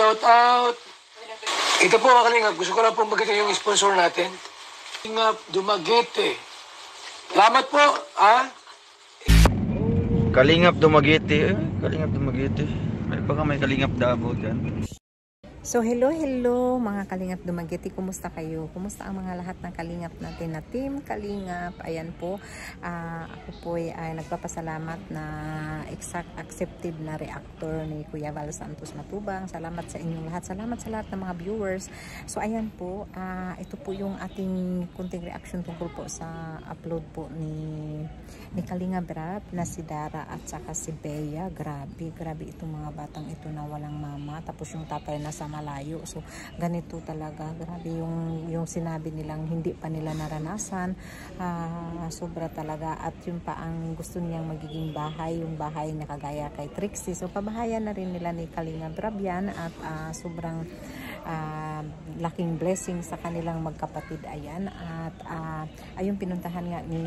shout out. Ito po mga kalingap, gusto ko lang po magkita yung sponsor natin. Kalingap Dumaguete. Salamat po, ha? Kalingap Dumaguete. Kalingap Dumaguete. Baka may Kalingap Davao dyan. So hello mga Kalingap Dumaguete, kumusta kayo? Kumusta ang mga lahat ng Kalingap natin na Team Kalingap? Ayan po, ako po ay nagpapasalamat na accepted na reactor ni Kuya Val Santos Matubang. Salamat sa inyong lahat, salamat sa lahat ng mga viewers. So ayan po, ito po yung ating kunting reaction tungkol po sa upload po ni Kalingap Rab na si Dara at saka si Bea. Grabe itong mga batang ito na walang mama, tapos yung tatay nasa malayo. So ganito talaga, grabe yung sinabi nilang hindi pa nila naranasan. Sobra talaga. At yun pa ang gusto niyang magiging bahay, yung bahay na kagaya kay Trixie. So pabahayan na rin nila ni Kalingap Rab yan at sobrang laking blessing sa kanilang magkapatid. Ayan, at ayun, pinuntahan nga ni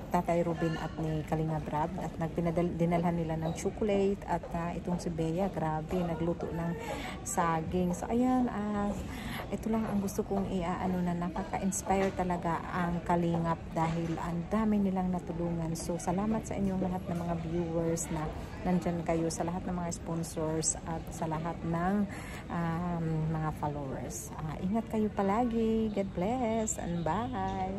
Tatay Ruben at ni Kalingap Rab at dinalhan nila ng chocolate at itong si Bea, grabe, nagluto ng saging. So ayan, ito lang ang gusto kong iaano, na nakaka-inspire talaga ang Kalingap dahil ang dami nilang natulungan. So salamat sa inyong lahat ng mga viewers na nandyan kayo, sa lahat ng mga sponsors at sa lahat ng mga followers. Ingat kayo palagi. God bless and bye!